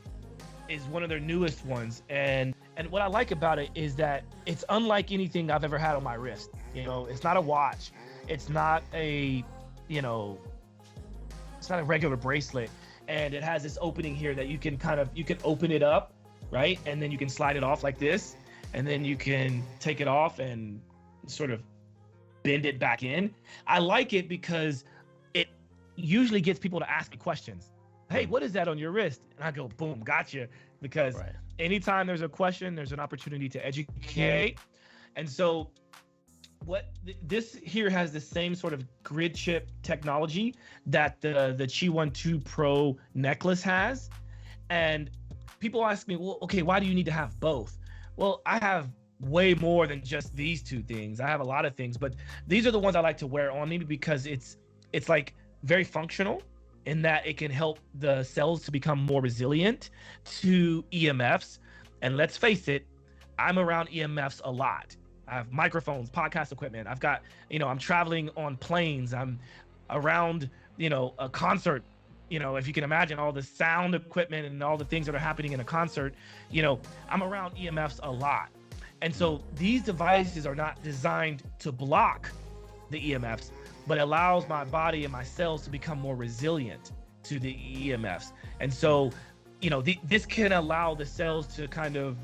one of their newest ones, and what I like about it is that it's unlike anything I've ever had on my wrist. It's not a watch, it's not a it's not a regular bracelet, and it has this opening here that you can open it up, right, and then you can slide it off like this, and then you can take it off and sort of bend it back in. I like it because it usually gets people to ask me questions. Hey, what is that on your wrist? And I go, boom, gotcha. Because anytime there's a question, there's an opportunity to educate. And so this here has the same sort of grid chip technology that the Chi 1 2 Pro necklace has. And people ask me, well, okay, why do you need to have both? Well, I have way more than just these two things. I have a lot of things, but these are the ones I like to wear on me because it's like very functional, in that it can help the cells to become more resilient to EMFs. And let's face it, I'm around EMFs a lot. I have microphones, podcast equipment. I've got, I'm traveling on planes. I'm around, a concert. If you can imagine all the sound equipment and all the things that are happening in a concert, I'm around EMFs a lot. And so these devices are not designed to block the EMFs, but it allows my body and my cells to become more resilient to the EMFs. And so, you know, this can allow the cells to kind of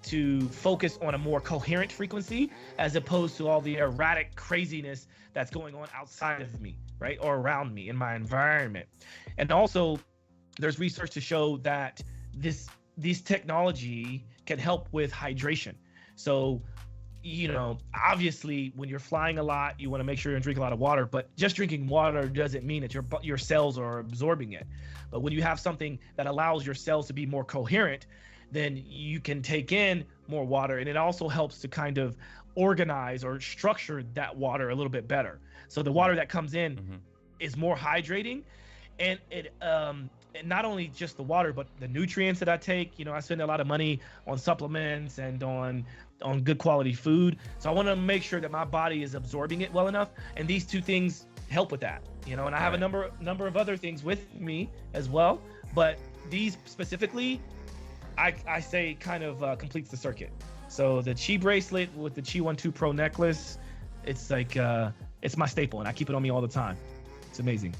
to focus on a more coherent frequency, as opposed to all the erratic craziness that's going on outside of me, right, or around me in my environment. And also, there's research to show that this technology can help with hydration. So, you know, obviously when you're flying a lot, you want to make sure you drink a lot of water, but just drinking water doesn't mean that your cells are absorbing it. But when you have something that allows your cells to be more coherent, then you can take in more water, and it also helps to kind of organize or structure that water a little bit better. So the water that comes in is more hydrating, and it and not only just the water, but the nutrients that I take. You know, I spend a lot of money on supplements and on good quality food. So I want to make sure that my body is absorbing it well enough. And these two things help with that, you know, and I have a number of other things with me as well. But these specifically, I say kind of completes the circuit. So the Chi bracelet with the Chi 1-2 Pro necklace, it's like, it's my staple, and I keep it on me all the time. It's amazing.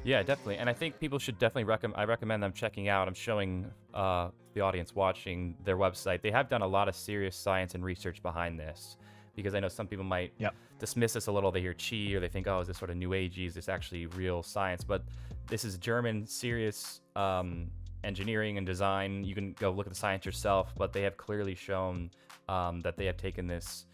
Yeah, definitely. And I think people should definitely I recommend them checking out. I'm showing the audience watching their website. They have done a lot of serious science and research behind this, because I know some people might dismiss this a little. They hear Chi, or they think, oh, is this sort of new agey? Is this actually real science? But this is German serious engineering and design. You can go look at the science yourself, but they have clearly shown that they have taken this,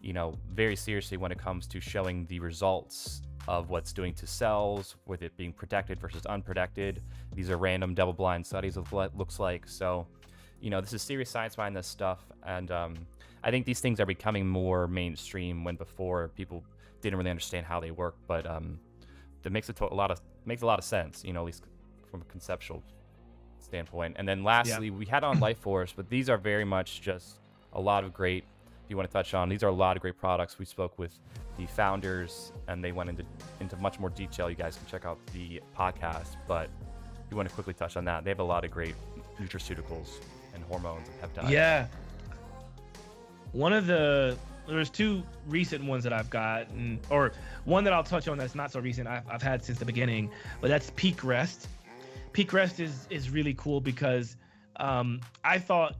you know, very seriously when it comes to showing the results of what's doing to cells, with it being protected versus unprotected. These are random double-blind studies of what it looks like. So, you know, this is serious science behind this stuff, and I think these things are becoming more mainstream, when before people didn't really understand how they work. But that makes a lot of sense, you know, at least from a conceptual standpoint. And then lastly, we had on LifeForce, but these are very much just a lot of great. If you want to touch on, these are a lot of great products. We spoke with the founders, and they went into much more detail. You guys can check out the podcast, but if you want to quickly touch on that, they have a lot of great nutraceuticals and hormones and peptides. Yeah. There's two recent ones that I've got, or one that I'll touch on that's not so recent. I've had since the beginning, but that's Peak Rest. Peak Rest is really cool because I thought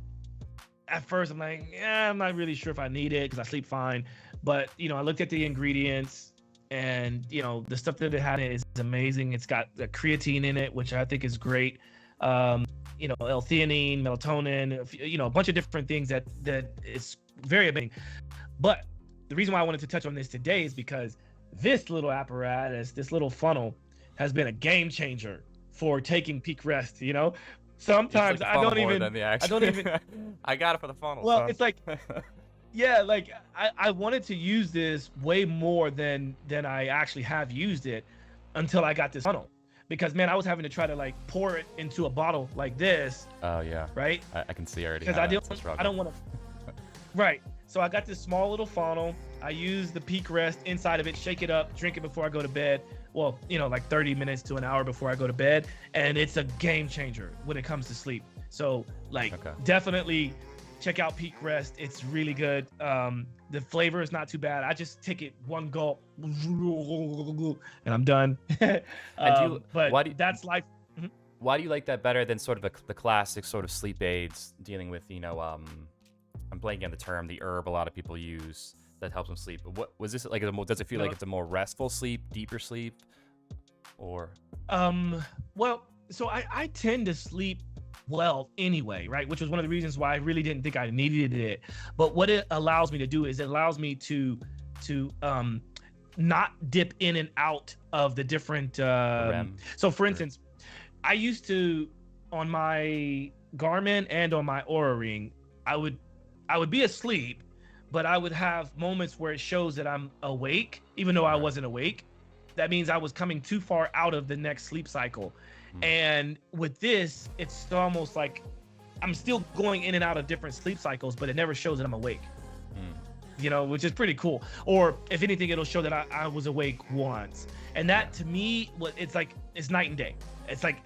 at first, I'm like, I'm not really sure if I need it because I sleep fine. But, you know, I looked at the ingredients, and, you know, the stuff that it had in it is amazing. It's got the creatine in it, which I think is great. You know, L-theanine, melatonin, you know, a bunch of different things that is very amazing. But the reason why I wanted to touch on this today is because this little apparatus, this little funnel, has been a game changer for taking Peak Rest, you know? Sometimes I don't even I got it for the funnel. Well, it's like, yeah, like I wanted to use this way more than I actually have used it until I got this funnel, because man, I was having to try to like pour it into a bottle like this. Oh yeah. Right. I can see already. Because I don't want to. Right. So I got this small little funnel. I use the Peak Rest inside of it, shake it up, drink it before I go to bed. Well, you know, like 30 minutes to an hour before I go to bed. And it's a game changer when it comes to sleep. So like definitely check out Peak Rest. It's really good. The flavor is not too bad. I just take it one gulp and I'm done. That's life. Mm-hmm. Why do you like that better than sort of the classic sort of sleep aids dealing with, you know, I'm blanking on the term, the herb a lot of people use that helps them sleep? What was this like? Does it feel like it's a more restful sleep, deeper sleep, or? Well, so I tend to sleep well anyway, right? Which was one of the reasons why I really didn't think I needed it. But what it allows me to do is it allows me to not dip in and out of the different. So for instance, I used to, on my Garmin and on my Oura Ring, I would be asleep, but I would have moments where it shows that I'm awake, even though I wasn't awake. That means I was coming too far out of the next sleep cycle. And with this, it's almost like I'm still going in and out of different sleep cycles, but it never shows that I'm awake. You know, which is pretty cool. Or if anything, it'll show that I was awake once. And that to me, it's like, it's night and day. It's like,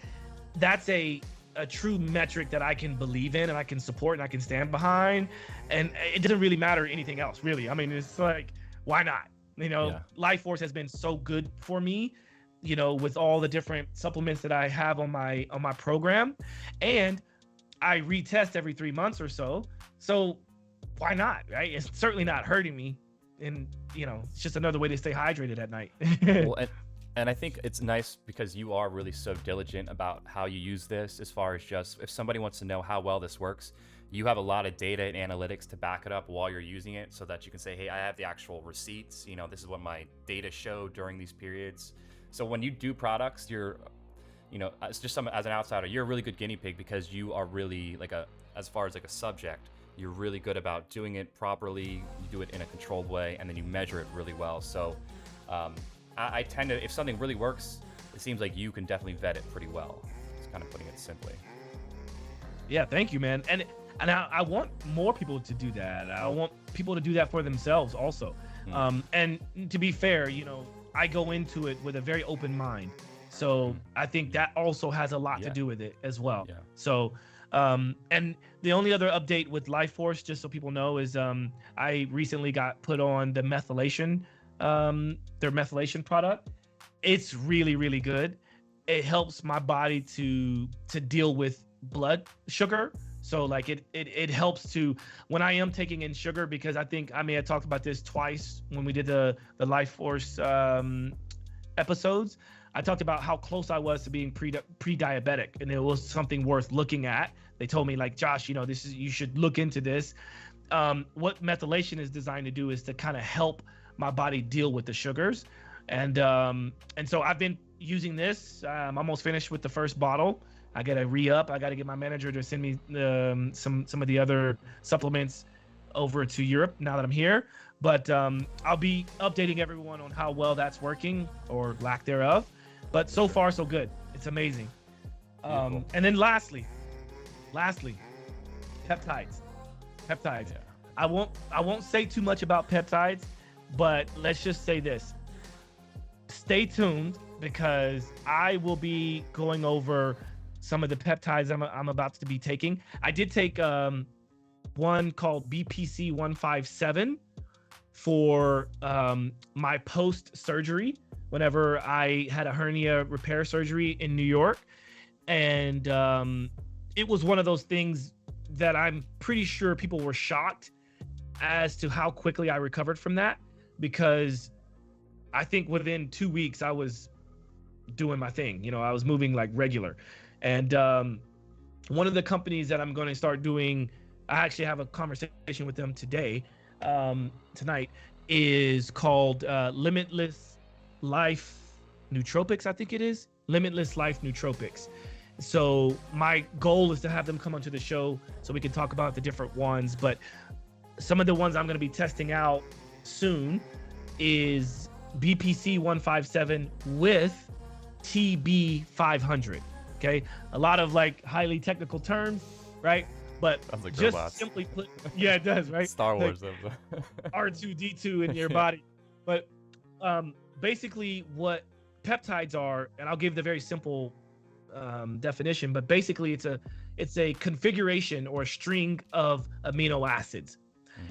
that's a true metric that I can believe in and I can support and I can stand behind. And it doesn't really matter anything else, really. I mean, it's like, why not? Yeah. LifeForce has been so good for me, with all the different supplements that I have on my program, and I retest every 3 months or so. So why not, right? It's certainly not hurting me, and it's just another way to stay hydrated at night. Well, and I think it's nice because you are really so diligent about how you use this, as far as just if somebody wants to know how well this works, you have a lot of data and analytics to back it up while you're using it, so that you can say, hey, I have the actual receipts, this is what my data showed during these periods. So when you do products, you're, it's just as an outsider, you're a really good guinea pig, because you are really as far as a subject, you're really good about doing it properly, you do it in a controlled way, and then you measure it really well. So I tend to, if something really works, it seems like you can definitely vet it pretty well. It's kind of putting it simply. Yeah, thank you, man. And I want more people to do that. I want people to do that for themselves also. And to be fair, I go into it with a very open mind. So I think that also has a lot to do with it as well. Yeah. So, and the only other update with LifeForce, just so people know, is I recently got put on the methylation, their methylation product. It's really, really good. It helps my body to deal with blood sugar. So like it helps to, when I am taking in sugar, because I think I may have talked about this twice when we did the LifeForce episodes. I talked about how close I was to being pre-diabetic, and it was something worth looking at. They told me, like, Josh, you should look into this. What methylation is designed to do is to kind of help my body deal with the sugars. And so I've been using this. I'm almost finished with the first bottle. I got to re-up. I got to get my manager to send me some of the other supplements over to Europe now that I'm here. But I'll be updating everyone on how well that's working, or lack thereof. But so far, so good. It's amazing. And then lastly, peptides. Yeah. I won't say too much about peptides, but let's just say this. Stay tuned, because I will be going over some of the peptides I'm about to be taking. I did take one called BPC 157 for my post-surgery, whenever I had a hernia repair surgery in New York. And it was one of those things that I'm pretty sure people were shocked as to how quickly I recovered from that, because I think within 2 weeks I was doing my thing. I was moving like regular. And one of the companies that I'm going to start doing, I actually have a conversation with them tonight, is called Limitless Life Nootropics, I think it is. Limitless Life Nootropics. So my goal is to have them come onto the show so we can talk about the different ones. But some of the ones I'm going to be testing out soon is BPC 157 with TB 500. Okay, a lot of like highly technical terms, right? But like just robots. Simply put, yeah, it does, right? Star Wars, like R2D2 in your body. But basically, what peptides are, and I'll give the very simple definition. But basically, it's a configuration or a string of amino acids,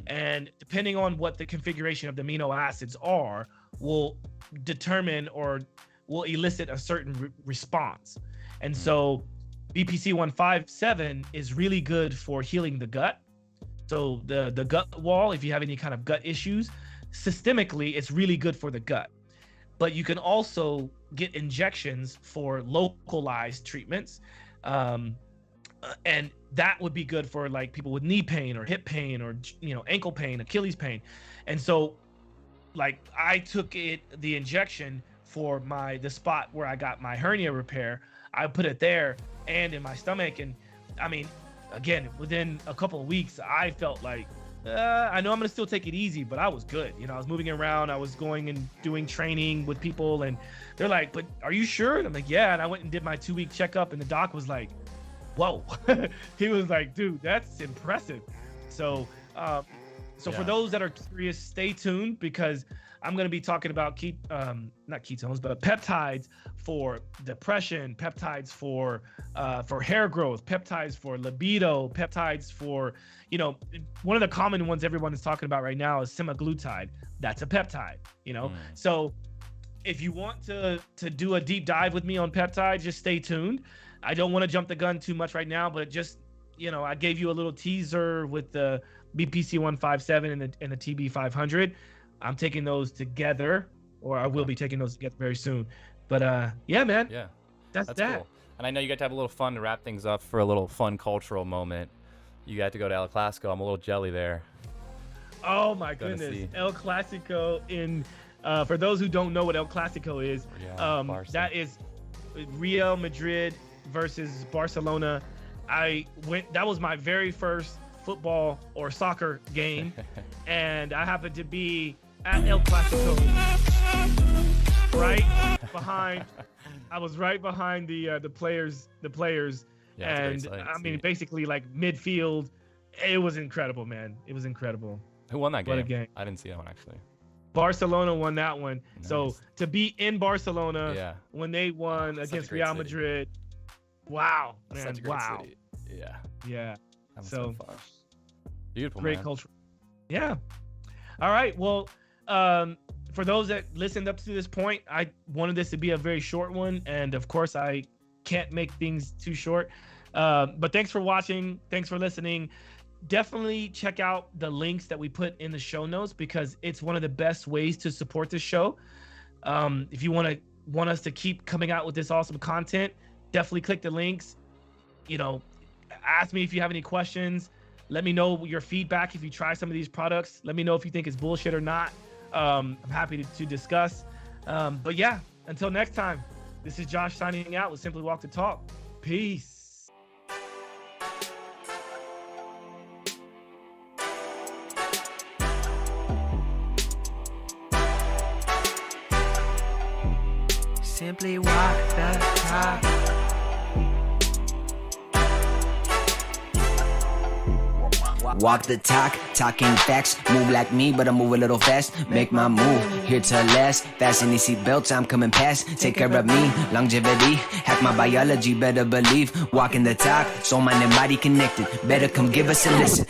and depending on what the configuration of the amino acids are, will determine or will elicit a certain response. And so BPC 157 is really good for healing the gut. So the gut wall, if you have any kind of gut issues, systemically, it's really good for the gut. But you can also get injections for localized treatments. And that would be good for like people with knee pain or hip pain or, ankle pain, Achilles pain. And so like I took the injection for the spot where I got my hernia repair. I put it there and in my stomach. And I mean, again, within a couple of weeks, I felt like, I know I'm going to still take it easy, but I was good. I was moving around. I was going and doing training with people, and they're like, but are you sure? And I'm like, yeah. And I went and did my 2-week checkup, and the doc was like, whoa. He was like, dude, that's impressive. So, for those that are curious, stay tuned, because I'm going to be talking about not ketones, but peptides for depression, peptides for hair growth, peptides for libido, peptides for, you know, one of the common ones everyone is talking about right now is semaglutide. That's a peptide, you know. So if you want to do a deep dive with me on peptides, just stay tuned. I don't want to jump the gun too much right now, but just, you know, I gave you a little teaser with the BPC 157 and the TB 500. I'm taking those together, or I will be taking those together very soon. But yeah, man. Yeah, that's that. Cool. And I know you got to have a little fun to wrap things up for a little fun cultural moment. You got to go to El Clasico. I'm a little jelly there. Oh my goodness, El Clasico in. For those who don't know what El Clasico is, that is Real Madrid versus Barcelona. That was my very first football or soccer game, and I happened to be at El Clasico, right behind. I was right behind the players. Yeah, And I mean, basically like midfield. It was incredible, man. It was incredible. Who won that game? What a game. I didn't see that one actually. Barcelona won that one. Nice. So to be in Barcelona when they won against Real Madrid, wow, man, such a great city. Yeah. So fun. Beautiful, great man. culture. Yeah. All right. Well, for those that listened up to this point, I wanted this to be a very short one, and of course, I can't make things too short. But thanks for watching. Thanks for listening. Definitely check out the links that we put in the show notes, because it's one of the best ways to support this show. If you want us to keep coming out with this awesome content, definitely click the links. You know, ask me if you have any questions. Let me know your feedback if you try some of these products. Let me know if you think it's bullshit or not. I'm happy to discuss. But yeah, until next time, this is Josh signing out with Simply Walk the Talk. Peace. Simply walk the talk. Walk the talk, talking facts. Move like me, but I move a little fast. Make my move, here to last. Fasten these seatbelts, I'm coming past. Take care of me, longevity. Hack my biology, better believe. Walking the talk, soul, mind, and body connected. Better come give us a listen.